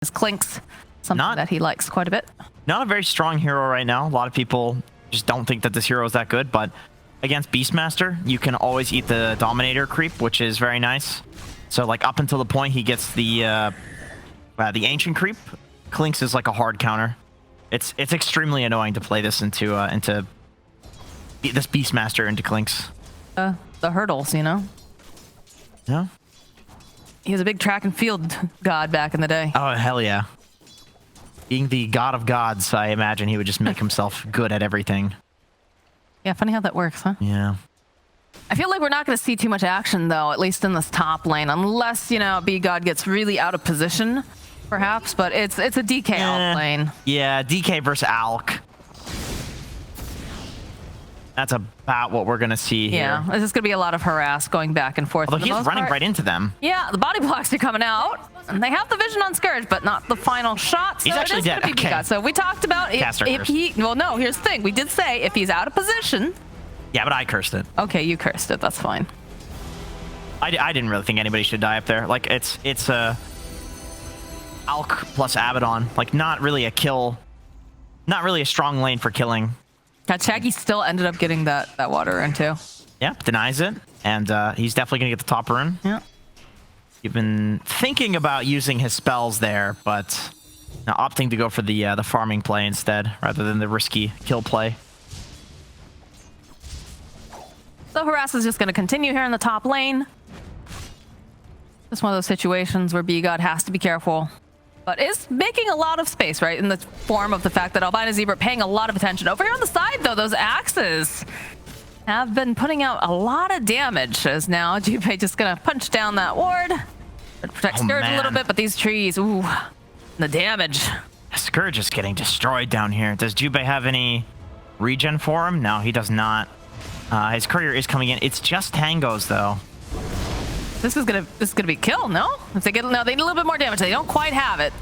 His Clinks, something that he likes quite a bit. Not a very strong hero right now. A lot of people just don't think that this hero is that good, but against Beastmaster, you can always eat the Dominator creep, which is very nice. So like up until the point he gets the Ancient creep, Clinks is like a hard counter. It's extremely annoying to play this into this Beastmaster into Clinks. The hurdles, you know? Yeah. He was a big track and field god back in the day. Oh, hell yeah. Being the god of gods, I imagine he would just make himself good at everything. Yeah, funny how that works, huh? Yeah. I feel like we're not going to see too much action, though, at least in this top lane, unless, you know, B-God gets really out of position, perhaps, but it's a DK alt lane. Yeah, DK versus Alk. That's about what we're going to see here. Yeah, there's just going to be a lot of harass going back and forth. Although he's running right into them. Yeah, the body blocks are coming out, and they have the vision on Scourge, but not the final shot. So he's actually dead. Okay. So we talked about if he... Well, no, here's the thing. We did say if he's out of position... Yeah, but I cursed it. Okay, you cursed it. That's fine. I didn't really think anybody should die up there. Like, it's Alk plus Abaddon. Like, not really a kill. Not really a strong lane for killing. Shaggy still ended up getting that water rune too. Yeah, denies it. And he's definitely going to get the top rune. Yeah. You've been thinking about using his spells there, but now opting to go for the farming play instead, rather than the risky kill play. So harass is just going to continue here in the top lane. Just one of those situations where B-God has to be careful. But is making a lot of space, right? In the form of the fact that Albino Zebra paying a lot of attention. Over here on the side, though, those axes have been putting out a lot of damage. As now, Jubei just going to punch down that ward. Protect Scourge a little bit, but these trees, ooh, the damage. Scourge is getting destroyed down here. Does Jubei have any regen for him? No, he does not. His courier is coming in. It's just tangos, though. This is gonna be kill, no? If they get they need a little bit more damage. They don't quite have it.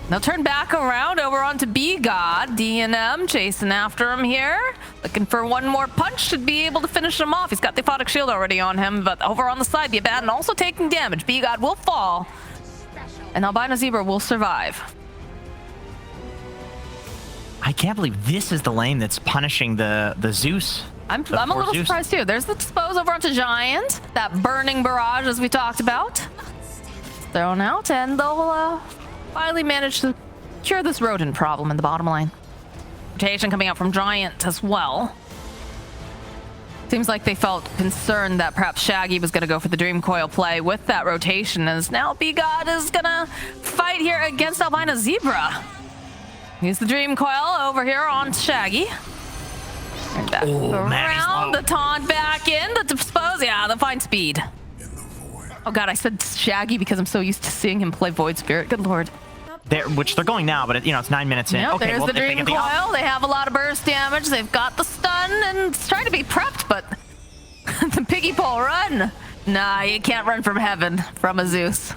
They'll turn back around over onto B-God. D&M chasing after him here. Looking for one more punch. Should be able to finish him off. He's got the Aphotic Shield already on him, but over on the side, the Abaddon also taking damage. B-God will fall. And Albino Zebra will survive. I can't believe this is the lane that's punishing the Zeus. I'm a little surprised too. There's the dispose over onto Giant. That burning barrage as we talked about. Thrown out, and they'll finally manage to cure this rodent problem in the bottom lane. Rotation coming out from Giant as well. Seems like they felt concerned that perhaps Shaggy was going to go for the Dream Coil play with that rotation, as now B-God is going to fight here against Albino Zebra. Use the Dream Coil over here on Shaggy. And back around, the taunt back in, the dispose, yeah, the fine speed. Oh god, I said Shaggy because I'm so used to seeing him play Void Spirit, good lord. Which they're going now, but it's 9 minutes in. Yep, okay, there's well, the Dream Coil, they have a lot of burst damage, they've got the stun, and it's trying to be prepped, but the piggy pole run. Nah, you can't run from heaven from a Zeus.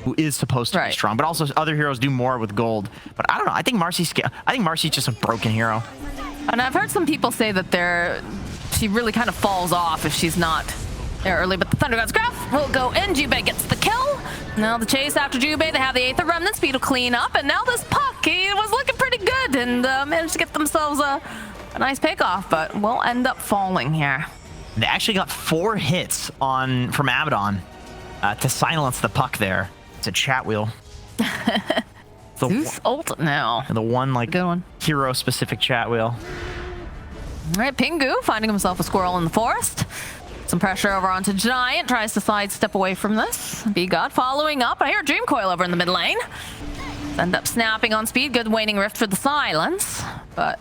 Who is supposed to be strong, but also other heroes do more with gold. But I don't know, I think Marcy's just a broken hero. And I've heard some people say that she really kind of falls off if she's not there early, but the Thunder God's Graph will go in. Jubei gets the kill. Now the chase after Jubei, they have the Aether Remnant, speed will clean up, and now this Puck, he was looking pretty good and managed to get themselves a nice pickoff, but will end up falling here. They actually got 4 hits from Abaddon to silence the Puck there. It's a chat wheel. Zeus ult now. The one good one. Hero-specific chat wheel. All right, Pingu finding himself a squirrel in the forest. Some pressure over onto Giant. Tries to sidestep away from this. B-God following up. I hear Dream Coil over in the mid lane. End up snapping on speed. Good Waning Rift for the silence. But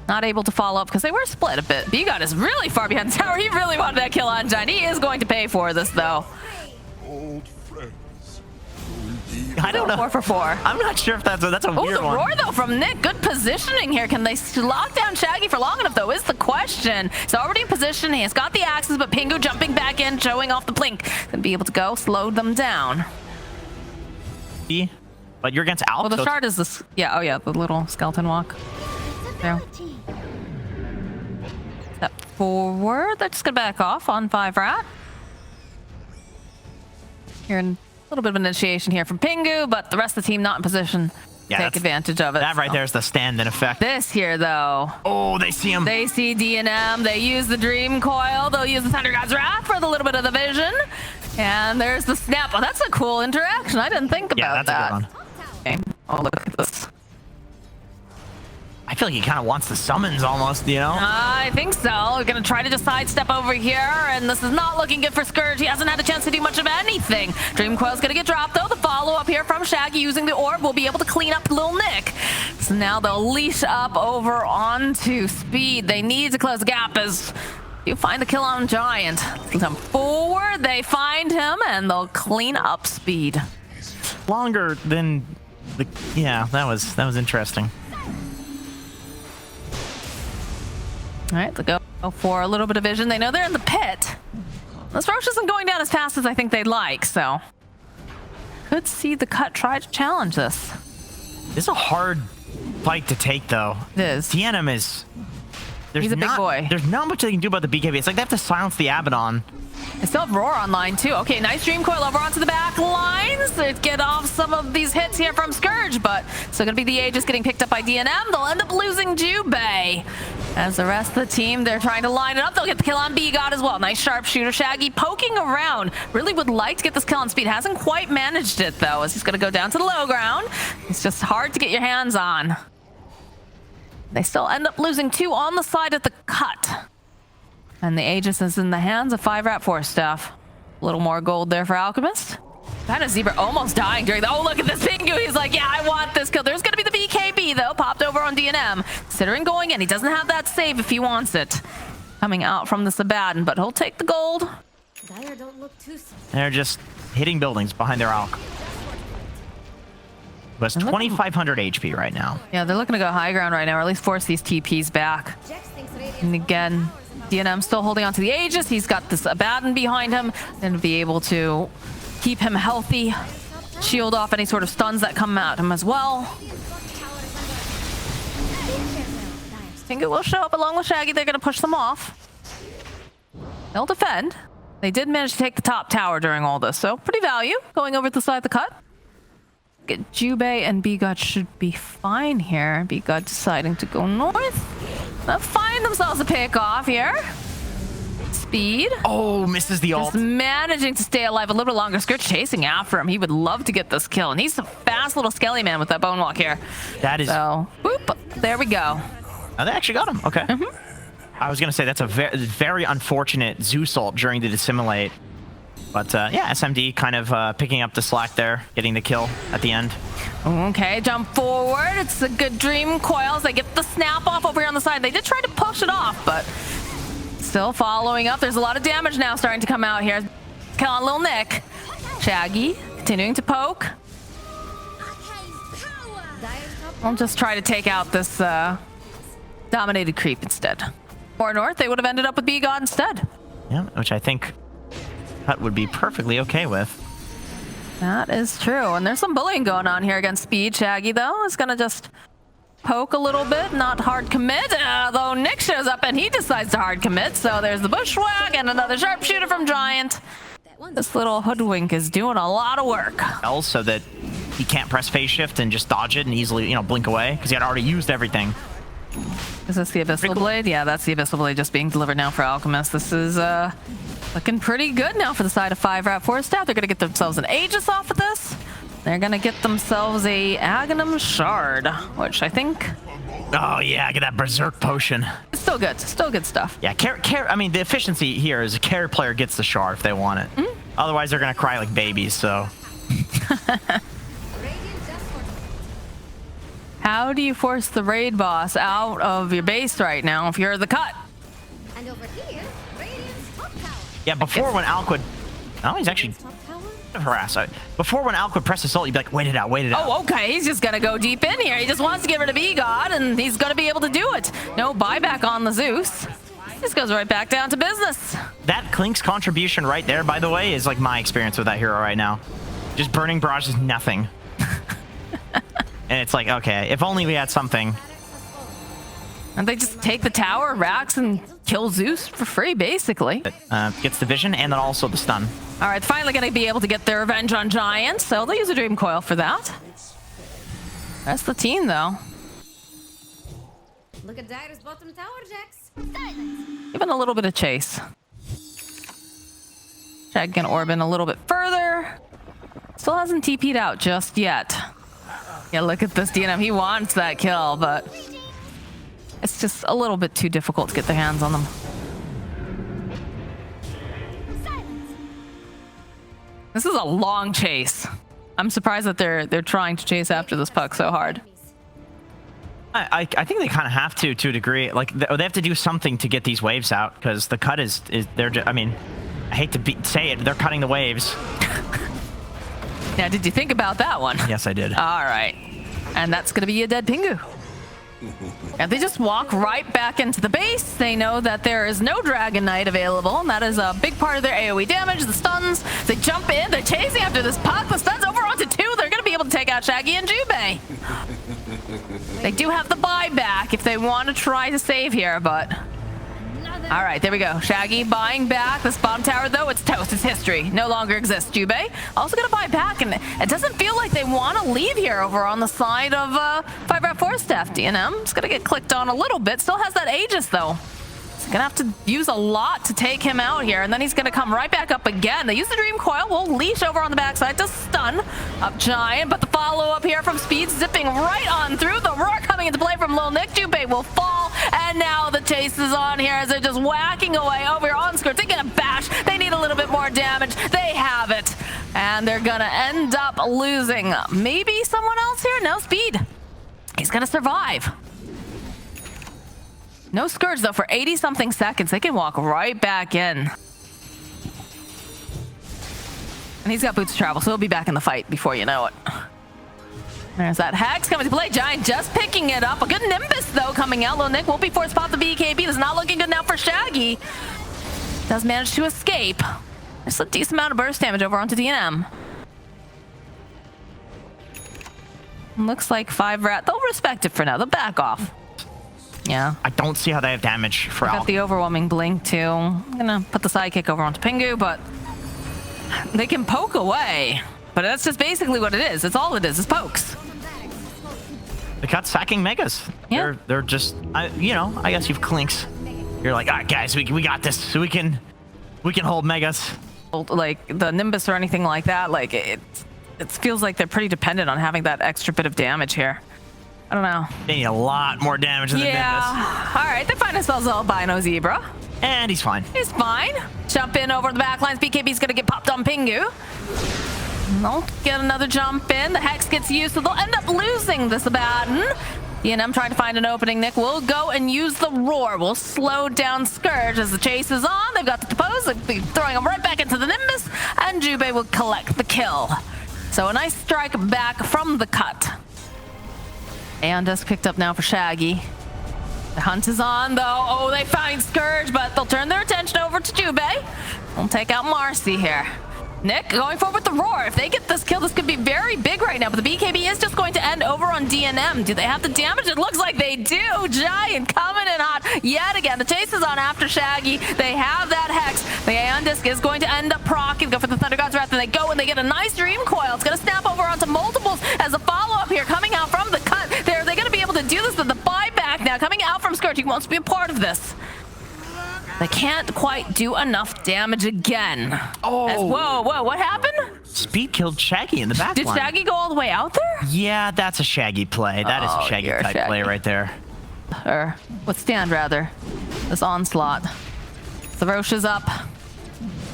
not able to follow up because they were split a bit. B-God is really far behind the tower. He really wanted that kill on Giant. He is going to pay for this, though. I don't know. 4 for 4. I'm not sure if that's a weird one. The roar, though, from Nick. Good positioning here. Can they lock down Shaggy for long enough, though, is the question. He's already in position. He has got the axes, but Pingu jumping back in, showing off the blink. Gonna be able to go, slow them down. But you're against Alp. Well, the shard is this. Yeah, oh yeah, the little skeleton walk. There. Step forward. They're just gonna back off on 5RAT. Here in little bit of initiation here from Pingu, but the rest of the team not in position to take advantage of it. That right there is the stand-in effect. This here, though. Oh, they see him. They see D&M. They use the Dream Coil. They'll use the Thunder God's Wrath for the little bit of the vision. And there's the snap. Oh, that's a cool interaction. I didn't think about that. Yeah, that's a good one. Okay. Oh, look at this. I feel like he kind of wants the summons almost, you know? I think so. We're going to try to just sidestep over here, and this is not looking good for Scourge. He hasn't had a chance to do much of anything. Dream Coil's going to get dropped, though. The follow-up here from Shaggy using the orb will be able to clean up Lil Nick. So now they'll leash up over onto Speed. They need to close the gap as you find the kill on Giant. They come forward, they find him, and they'll clean up Speed. Longer than the... Yeah, that was interesting. All right, they'll go for a little bit of vision. They know they're in the pit. This Roche isn't going down as fast as I think they'd like, so could see the Cut try to challenge this. This is a hard fight to take, though. It is. TNM is... He's a big boy. There's not much they can do about the BKB. It's like they have to silence the Abaddon. They still have Roar online, too. Okay, nice Dream Coil over onto the back lines. They get off some of these hits here from Scourge, but still going to be the Aegis getting picked up by D&M. They'll end up losing Jubei. As the rest of the team, they're trying to line it up. They'll get the kill on B-God as well. Nice sharpshooter. Shaggy poking around. Really would like to get this kill on Speed. Hasn't quite managed it, though, as he's going to go down to the low ground. It's just hard to get your hands on. They still end up losing 2 on the side of the Cut. And the Aegis is in the hands of 5RatForcestaff. A little more gold there for Alchemist. Kind of Zebra almost dying during the... Oh, look at this Pingu. He's like, yeah, I want this kill. There's going to be the BKB, though, popped over on D&M. Considering going in. He doesn't have that save if he wants it. Coming out from the Abaddon, but he'll take the gold. They're just hitting buildings behind their Alch. But it's 2,500 HP right now. Yeah, they're looking to go high ground right now, or at least force these TPs back. And again, D&M still holding on to the Aegis. He's got this Abaddon behind him and be able to keep him healthy, shield off any sort of stuns that come at him as well. Think it will show up along with Shaggy. They're going to push them off. They'll defend. They did manage to take the top tower during all this, so pretty value going over to the side of the Cut. Get Jubei and B-God should be fine here. B-God deciding to go north. They'll find themselves a pick off here. Speed. Oh, misses the ult. Just managing to stay alive a little bit longer. Scourge chasing after him. He would love to get this kill. And he's a fast little skelly man with that bone walk here. That is... So, boop. There we go. Oh, they actually got him. Okay. I was going to say that's a very unfortunate Zeus ult during the dissimulate. But yeah, SMD kind of picking up the slack there, getting the kill at the end. Okay, jump forward. It's a good Dream Coils. They get the snap off over here on the side. They did try to push it off, but still following up. There's a lot of damage now starting to come out here. Kill on Lil Nick. Shaggy continuing to poke. I'll just try to take out this dominated creep instead. Or north, they would have ended up with B-God instead. Yeah, which I think Cut would be perfectly okay with. That is true. And there's some bullying going on here against Speed. Shaggy, though, is going to just poke a little bit, not hard commit. Though Nick shows up and he decides to hard commit. So there's the bushwhack and another sharpshooter from Giant. This little hoodwink is doing a lot of work. So that he can't press phase shift and just dodge it and easily, blink away because he had already used everything. Is this the Abyssal Blade? Yeah, that's the Abyssal Blade just being delivered now for Alchemist. This is looking pretty good now for the side of 5RatForcestaff. They're going to get themselves an Aegis off of this. They're going to get themselves a Aghanim Shard, which I think... Oh, yeah, get that Berserk Potion. It's still good. Still good stuff. Yeah, I mean, the efficiency here is a carry player gets the shard if they want it. Otherwise, they're going to cry like babies, so... How do you force the raid boss out of your base right now if you're the Cut? And over here, Radiant's top tower. Yeah, before when Alk would... Oh, he's actually... harass. Before when Alk would press assault, you'd be like, wait it out, wait it out. Oh, okay. He's just going to go deep in here. He just wants to get rid of E-God, and he's going to be able to do it. No buyback on the Zeus. This goes right back down to business. That Klink's contribution right there, by the way, is like my experience with that hero right now. Just burning barrage is nothing. And it's like, okay, if only we had something. And they just take the tower, Rax, and kill Zeus for free, basically. Gets the vision and then also the stun. All right, finally going to be able to get their revenge on Giant, so they'll use a Dream Coil for that. That's the team, though. Look at Dire's bottom tower, Jax. Silence. Even a little bit of chase. Shag can Orban a little bit further. Still hasn't TP'd out just yet. Yeah, look at this DNM. He wants that kill, but it's just a little bit too difficult to get their hands on them. Silence. This is a long chase. I'm surprised that they're trying to chase after this puck so hard. I think they kind of have to a degree. Like they have to do something to get these waves out because the cut is they're just, I mean, I hate to say it, they're cutting the waves. Now, did you think about that one? Yes, I did. All right. And that's going to be a dead Pingu. And they just walk right back into the base. They know that there is no Dragon Knight available, and that is a big part of their AoE damage, the stuns. They jump in, they're chasing after this puck. The stuns over onto 2. They're going to be able to take out Shaggy and Jubei. They do have the buyback if they want to try to save here, but... All right, there we go. Shaggy buying back. This bottom tower, though, it's toast. It's history. No longer exists. Jubei also going to buy back, and it doesn't feel like they want to leave here over on the side of 5RatForcestaff. DNM is going to get clicked on a little bit. Still has that Aegis, though. He's going to have to use a lot to take him out here, and then he's going to come right back up again. They use the Dream Coil. Will leash over on the backside to stun up Giant, but the follow-up here from Speed zipping right on through. The roar coming into play from Lil Nick. Jubei will fall, and now the chase is on here as they're just whacking away over here on Skirt. They get a bash. They need a little bit more damage. They have it, and they're going to end up losing. Maybe someone else here? No, Speed. He's going to survive. No Scourge, though, for 80-something seconds. They can walk right back in. And he's got boots to travel, so he'll be back in the fight before you know it. There's that Hex coming to play. Giant just picking it up. A good Nimbus, though, coming out. Lil Nick won't be forced to pop the BKB. This is not looking good now for Shaggy. Does manage to escape. There's a decent amount of burst damage over onto DNM. Looks like 5RAT. They'll respect it for now. They'll back off. Yeah. I don't see how they have damage for Got the overwhelming blink too. I'm gonna put the sidekick over onto Pingu, but they can poke away. But that's just basically what it is. It's all it is pokes. The Cut's sacking megas. Yeah. They're just, you know, I guess you've clinks. You're like, all right, guys, we got this. So we can hold megas. Like the Nimbus or anything like that. Like it feels like they're pretty dependent on having that extra bit of damage here. I don't know. They need a lot more damage than the Nimbus. All right, they find themselves albino Zebra. And he's fine. He's fine. Jump in over the back lines. BKB's gonna get popped on Pingu. They'll get another jump in. The Hex gets used, so they'll end up losing this Abaddon. DNM trying to find an opening. Nick will go and use the Roar. We'll slow down Scourge as the chase is on. They've got the Depose. They'll be throwing him right back into the Nimbus, and Jubei will collect the kill. So a nice strike back from the Cut. And just picked up now for Shaggy. The hunt is on, though. Oh, they find Scourge, but they'll turn their attention over to Jubei. We'll take out Marcy here. Nick going forward with the Roar. If they get this kill, this could be very big right now, but the BKB is just going to end over on DNM. Do they have the damage? It looks like they do. Giant coming in hot yet again. The chase is on after Shaggy. They have that Hex. The Aeon Disc is going to end up proccing. Go for the Thunder God's Wrath, and they go and they get a nice Dream Coil. It's going to snap over onto multiples as a follow-up here coming out from the Cut. Are they going to be able to do this? The buyback now coming out from Scourge. He wants to be a part of this. They can't quite do enough damage again. Oh. Whoa, what happened? Speed killed Shaggy in the back Did line. Shaggy go all the way out there? Yeah, that's a Shaggy play. That is a Shaggy type play right there. Or withstand, rather. This onslaught. The Roche is up.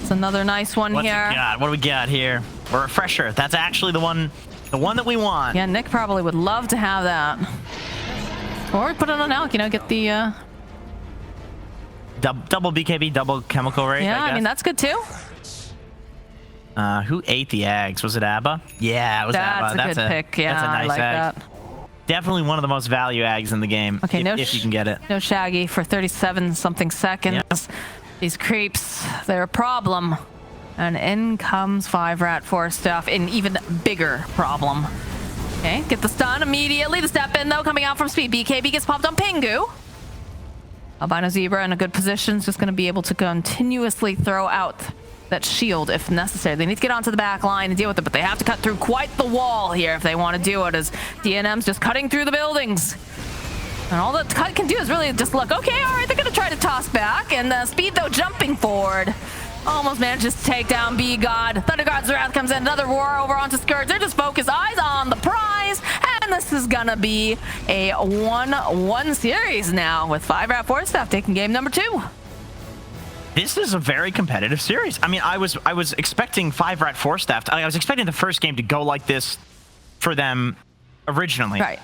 It's another nice one here. What do we got here? We're a Refresher. That's actually the one that we want. Yeah, Nick probably would love to have that. Or put it on Alk, you know, get the... Double BKB, double chemical rate. Yeah, I mean, that's good too. Who ate the eggs? Was it Abba? Yeah, it was Abba. That's a good pick. Yeah, that's a nice I like egg. that. Definitely one of the most value eggs in the game. Okay, if you can get it. No Shaggy for 37-something seconds. Yeah. These creeps, they're a problem. And in comes 5RatForcestaff, an even bigger problem. Okay, get the stun immediately. The step in, though, coming out from Speed. BKB gets popped on Pingu. Albino Zebra in a good position is just going to be able to continuously throw out that shield if necessary. They need to get onto the back line and deal with it, but they have to cut through quite the wall here if they want to do it, as DNM's just cutting through the buildings. And all that Cut can do is really just look, okay, all right, they're going to try to toss back. And Speed, though, jumping forward. Almost manages to take down B-God. Thunder God's Wrath comes in. Another roar over onto Scourge. They're just focused. Eyes on the prize. And this is going to be a 1-1 series now with 5RatForcestaff taking game number 2. This is a very competitive series. I mean, I was expecting 5RatForcestaff. I was expecting the first game to go like this for them originally. Right.